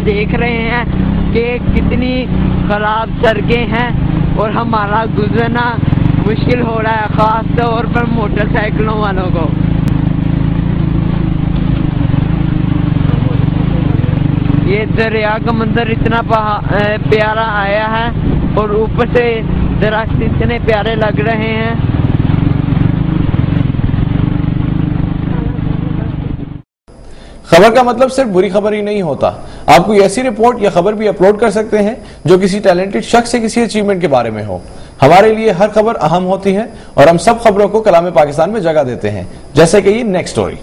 دیکھ رہے ہیں کہ کتنی خراب سڑکیں ہیں اور ہمارا گزرنا مشکل ہو رہا ہے، خاص طور پر موٹر سائیکلوں والوں کو۔ یہ دریا کا منظر اتنا پیارا آیا ہے اور اوپر سے درخت اتنے پیارے لگ رہے ہیں۔ خبر کا مطلب صرف بری خبر ہی نہیں ہوتا، آپ کوئی ایسی رپورٹ یا خبر بھی اپلوڈ کر سکتے ہیں جو کسی ٹیلنٹڈ شخص سے کسی اچیومنٹ کے بارے میں ہو۔ ہمارے لیے ہر خبر اہم ہوتی ہے اور ہم سب خبروں کو کلام پاکستان میں جگہ دیتے ہیں، جیسے کہ یہ نیکسٹ سٹوری۔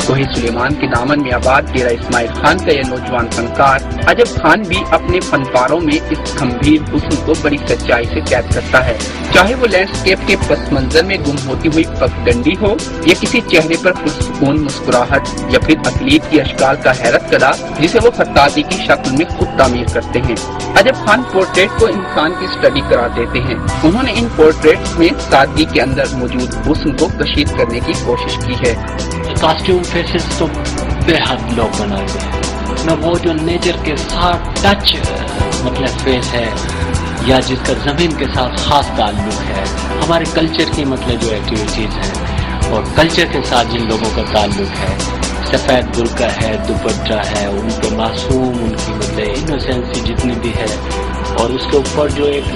وہی سلیمان کے دامن میں آباد ڈیرہ اسماعیل خان کا یہ نوجوان فنکار عجب خان بھی اپنے فن پاروں میں اس گمبھیر حسن کو بڑی سچائی سے قید کرتا ہے، چاہے وہ لینڈسکیپ کے پس منظر میں گم ہوتی ہوئی پگڈنڈی ہو یا کسی چہرے پر پرسکون مسکراہٹ یا پھر اقلیت کی اشکال کا حیرت کلا جسے وہ خطاطی کی شکل میں خود تعمیر کرتے ہیں۔ عجب خان پورٹریٹ کو انسان کی اسٹڈی کرا دیتے ہیں۔ انہوں نے ان پورٹریٹس میں سادگی کے اندر موجود حسن کو کشید کرنے کی کوشش کی ہے۔ کاسٹیوم فیسز تو بے حد لوگ بناتے ہیں، وہ جو نیچر کے ساتھ ٹچ مطلب فیس ہے یا جس کا زمین کے ساتھ خاص تعلق ہے، ہمارے کلچر کی مطلب جو ایکٹیویٹیز ہیں اور کلچر کے ساتھ جن لوگوں کا تعلق ہے، سفید برقع ہے، دوپٹہ ہے، ان کے معصوم ان کی مطلب انوسینسی جتنی بھی ہے، اور اس کے اوپر جو ایک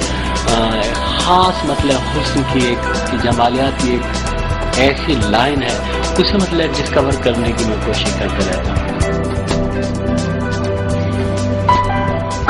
خاص مطلب حسن کی ایک جمالیات کی ایک ایسی لائن ہے، اسے مطلب ڈسکور کرنے کی میں کوشش کرتا رہتا ہوں۔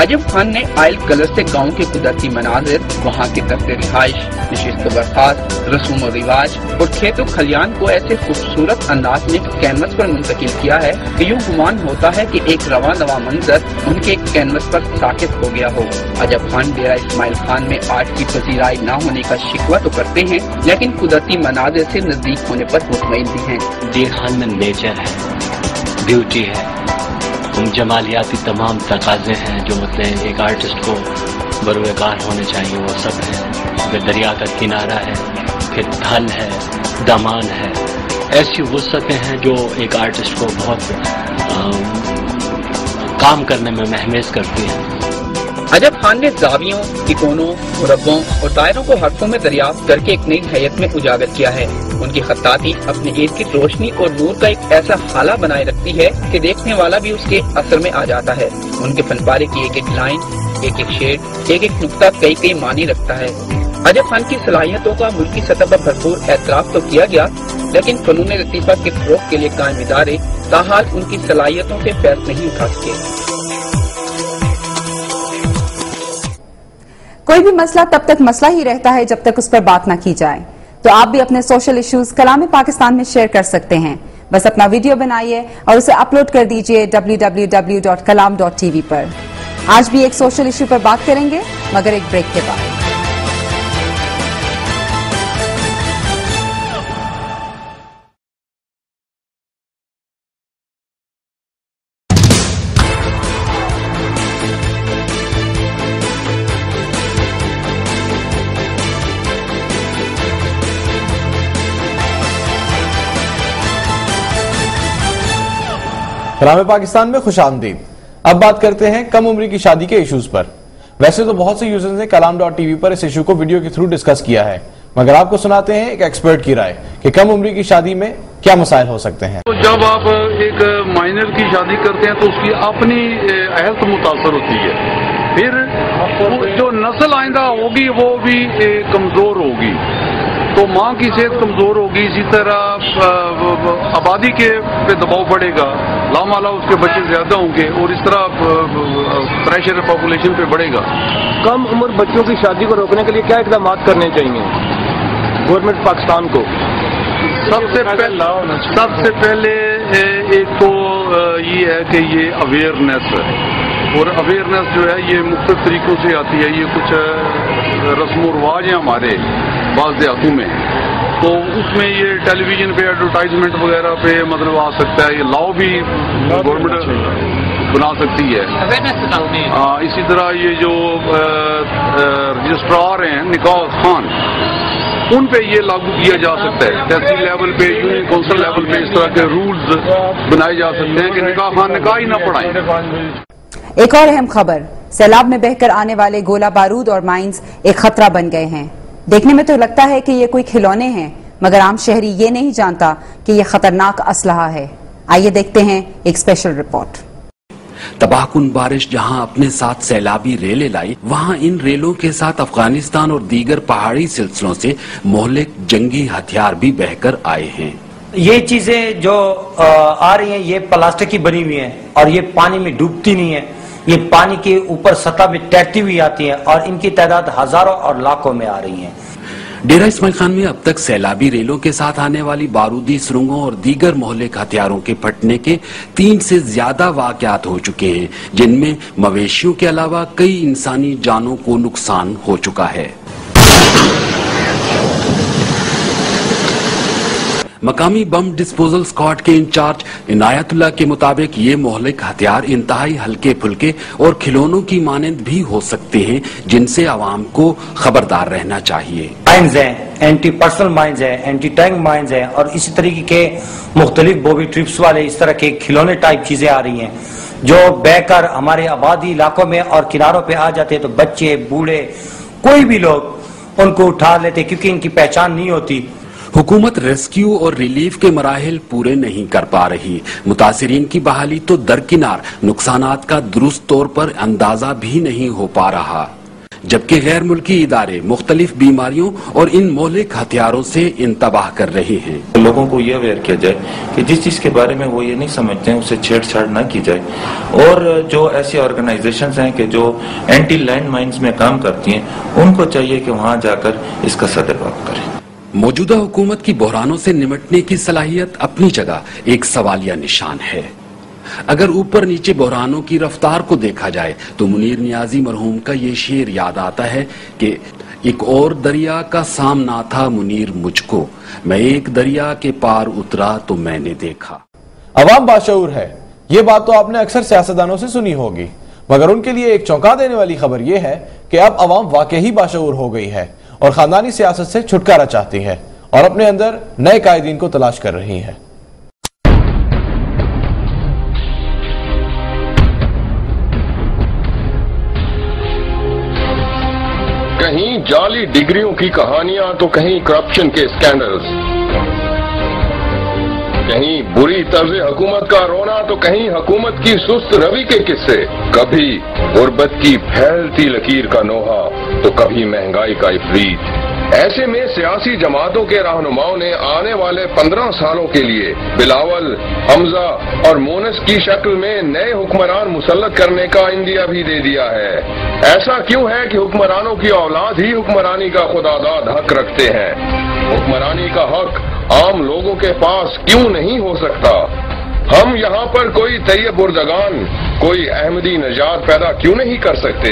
عجب خان نے آئل کلر سے گاؤں کے قدرتی مناظر، وہاں کے طرز رہائش، نشست و برخاست، رسوم و رواج اور کھیت و کھلیان کو ایسے خوبصورت انداز میں کینوس پر منتقل کیا ہے کہ یوں گمان ہوتا ہے کہ ایک رواں نواں منظر ان کے کینوس پر ساکت ہو گیا ہو۔ عجب خان ڈیرہ اسماعیل خان میں آرٹ کی پذیرائی نہ ہونے کا شکوہ تو کرتے ہیں، لیکن قدرتی مناظر سے نزدیک ہونے پر مطمئن بھی ہیں۔ ڈیر خان میں نیچر ہے، بیوٹی ہے، جمالیاتی تمام تقاضے ہیں جو مطلب ایک آرٹسٹ کو بروقار ہونے چاہیے، وہ سب ہے۔ پھر دریا کا کنارہ ہے، پھر ڈھل ہے، دامان ہے، ایسی وسعتیں ہیں جو ایک آرٹسٹ کو بہت کام کرنے میں مہمیز کرتی ہیں۔ عجب خان نے زاویوں، تکونوں، مربوں اور دائروں کو حرفوں میں دریافت کر کے ایک نئی حیت میں اجاگر کیا ہے۔ ان کی خطاطی اپنے ارد گرد روشنی اور نور کا ایک ایسا حالہ بنائے رکھتی ہے کہ دیکھنے والا بھی اس کے اثر میں آ جاتا ہے۔ ان کے فن پارے کی ایک ایک لائن، ایک ایک شیڈ، ایک ایک نقطہ کئی کئی معنی رکھتا ہے۔ عجب خان کی صلاحیتوں کا ملکی سطح پر بھرپور اعتراف تو کیا گیا، لیکن فنون لطیفہ کے فروغ کے لیے قائم ادارے تاحال ان کی صلاحیتوں سے فیض نہیں اٹھا سکے۔ کوئی بھی مسئلہ تب تک مسئلہ ہی رہتا ہے جب تک اس پر بات نہ کی جائے، تو آپ بھی اپنے سوشل ایشوز کلام پاکستان میں شیئر کر سکتے ہیں۔ بس اپنا ویڈیو بنائیے اور اسے اپلوڈ کر دیجئے www.kalam.tv پر۔ آج بھی ایک سوشل ایشو پر بات کریں گے، مگر ایک بریک کے بعد۔ کلام پاکستان میں خوش آمدید۔ اب بات کرتے ہیں کم عمری کی شادی کے ایشوز پر۔ ویسے تو بہت سے یوزرز نے کلام.tv پر اس ایشو کو ویڈیو کے تھرو ڈسکس کیا ہے، مگر آپ کو سناتے ہیں ایک ایکسپرٹ کی رائے کہ کم عمری کی شادی میں کیا مسائل ہو سکتے ہیں۔ جب آپ ایک مائنر کی شادی کرتے ہیں تو اس کی اپنی ہیلتھ متاثر ہوتی ہے، پھر جو نسل آئندہ ہوگی وہ بھی کمزور ہوگی، تو ماں کی صحت کمزور ہوگی، اسی طرح آبادی کے پہ دباؤ پڑے گا، لامالا اس کے بچے زیادہ ہوں گے اور اس طرح پریشر پاپولیشن پہ بڑھے گا۔ کم عمر بچوں کی شادی کو روکنے کے لیے کیا اقدامات کرنے چاہیے گورنمنٹ پاکستان کو؟ سب سے پہلے ایک تو یہ ہے کہ یہ اویئرنیس ہے، اور اویئرنیس جو ہے یہ مختلف طریقوں سے آتی ہے۔ یہ کچھ रस्म व रवाज हैं हमारे बाज़ देहातों में, तो उसमें ये टेलीविज़न पे एडवर्टाइजमेंट वगैरह पे मतलब आ सकता है। ये लॉ भी गवर्नमेंट बना सकती है। इसी तरह ये जो रजिस्ट्रार हैं निकाह खान, उन पे ये लागू किया जा सकता है। तहसील लेवल पे, यूनियन काउंसिल लेवल पे इस तरह के रूल्स बनाए जा सकते हैं कि निकाह खान निकाह ही ना पढ़ाएं। एक और अहम खबर, सैलाब में बहकर आने वाले गोला बारूद और माइंस एक खतरा बन गए हैं। देखने में तो लगता है कि ये कोई खिलौने हैं, मगर आम शहरी ये नहीं जानता कि ये खतरनाक असलहा है। आइए देखते हैं एक स्पेशल रिपोर्ट। तबाहकुन बारिश जहां अपने साथ सैलाबी रेलें लाई, वहां इन रेलों के साथ अफगानिस्तान और दीगर पहाड़ी सिलसिलों से मोहलिक जंगी हथियार भी बहकर आए हैं। ये चीजें जो आ रही हैं ये प्लास्टिक की बनी हुई हैं और ये पानी में डूबती नहीं है, ये पानी के ऊपर सतह में तैरती हुई आती हैं और इनकी तादाद हजारों और लाखों में आ रही है। डेरा इस्माइल खान में अब तक सैलाबी रेलों के साथ आने वाली बारूदी सुरंगों और दीगर मोहलिक हथियारों के फटने के 3 से ज्यादा वाकयात हो चुके हैं, जिनमें मवेशियों के अलावा कई इंसानी जानों को नुकसान हो चुका है। मकामी बम डिस्पोजल स्क्वाड के इंचार्ज इनायतुल्लाह के मुताबिक ये मोहलिक हथियार इंतहाई हल्के फुल्के और खिलौनों की मानंद भी हो सकते हैं, जिनसे आवाम को खबरदार रहना चाहिए। माइंस हैं, एंटी पर्सनल माइंस हैं, एंटी टैंक माइंस हैं और इसी तरीके के मुख्तलिफ बॉबी ट्रिप्स वाले इस तरह के खिलौने टाइप चीजें आ रही हैं जो बहकर हमारे आबादी इलाकों में और किनारों पे आ जाते हैं, तो बच्चे बूढ़े कोई भी लोग उनको उठा लेते क्योंकि इनकी पहचान नहीं होती। हुकूमत रेस्क्यू और रिलीफ के मराहिल पूरे नहीं कर पा रही। मुतासिरीन की बहाली तो दरकिनार, नुकसानात का दुरुस्त तौर पर अंदाजा भी नहीं हो पा रहा, जबकि गैर मुल्की इदारे मुख्तलिफ बीमारियों और इन मोहलिक हथियारों से इंतबाह कर रहे हैं। लोगों को ये अवेयर किया जाए कि जिस चीज के बारे में वो ये नहीं समझते हैं उसे छेड़छाड़ न की जाए, और जो ऐसी ऑर्गेनाइजेशंस हैं कि जो एंटी लैंड माइंस में काम करती हैं उनको चाहिए कि वहां जाकर इसका सदुपयोग करें। मौजूदा हुकूमत की बहरानों से निमटने की सलाहियत अपनी जगह एक सवालिया निशान है। अगर ऊपर नीचे बहरानों की रफ्तार को देखा जाए तो मुनीर नियाजी मरहूम का ये शेर याद आता है कि एक और दरिया का सामना था मुनीर मुझको, मैं एक दरिया के पार उतरा तो मैंने देखा। अवाम बाशऊर है, ये बात तो आपने अक्सर सियासतदानों से सुनी होगी, मगर उनके लिए एक चौंका देने वाली खबर यह है कि अब अवाम वाकई बाशऊर हो गई है और खानदानी सियासत से छुटकारा चाहती है और अपने अंदर नए कायदीन को तलाश कर रही है। कहीं जाली डिग्रियों की कहानियां तो कहीं करप्शन के स्कैंडल्स, कहीं बुरी तर्ज हुकूमत का रोना तो कहीं हुकूमत की सुस्त रवि के किस्से, कभी गुर्बत की फैलती लकीर का नोहा तो कभी महंगाई का इफरीत। ऐसे में सियासी जमातों के रहनुमाओं ने आने वाले 15 सालों के लिए बिलावल, हमजा और मोनस की शक्ल में नए हुक्मरान मुसल्लत करने का इंदिया भी दे दिया है। ऐसा क्यों है कि हुक्मरानों की औलाद ही हुक्मरानी का खुदादाद हक रखते हैं? हुक्मरानी का हक आम लोगों के पास क्यों नहीं हो सकता? हम यहाँ पर कोई तैयब बुर्दगान, कोई अहमदी नजात पैदा क्यों नहीं कर सकते?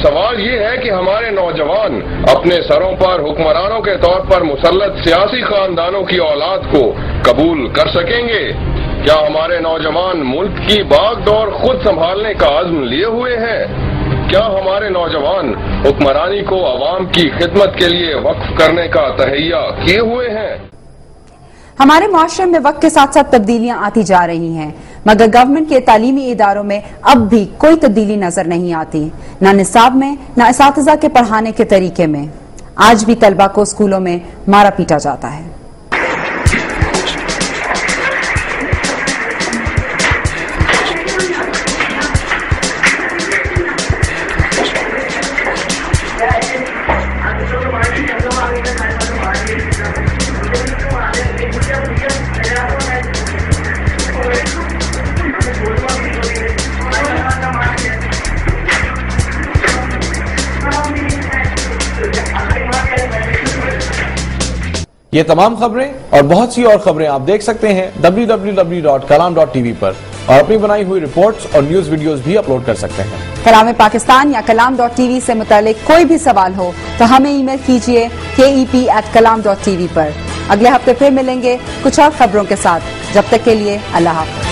सवाल ये है कि हमारे नौजवान अपने सरों पर हुक्मरानों के तौर पर मुसल्लत सियासी खानदानों की औलाद को कबूल कर सकेंगे? क्या हमारे नौजवान मुल्क की बागडोर खुद संभालने का अज़्म लिए हुए हैं? क्या हमारे नौजवान हुक्मरानी को अवाम की खिदमत के लिए वक्फ करने का तहैया किए हुए हैं? हमारे मुआशरे में वक्त के साथ साथ तब्दीलियां आती जा रही हैं, मगर गवर्नमेंट के तालीमी इदारों में अब भी कोई तब्दीली नजर नहीं आती, ना निसाब में, ना इसातिज़ा के पढ़ाने के तरीके में। आज भी तलबा को स्कूलों में मारा पीटा जाता है। ये तमाम खबरें और बहुत सी और खबरें आप देख सकते हैं www.kalam.tv पर। और अपनी बनाई हुई रिपोर्ट्स और न्यूज वीडियोस भी अपलोड कर सकते हैं। कलाम पाकिस्तान या kalam.tv से मुतालिक कोई भी सवाल हो तो हमें ईमेल कीजिए kep@kalam.tv पर। अगले हफ्ते फिर मिलेंगे कुछ और खबरों के साथ। जब तक के लिए अल्लाह हाफ़िज़।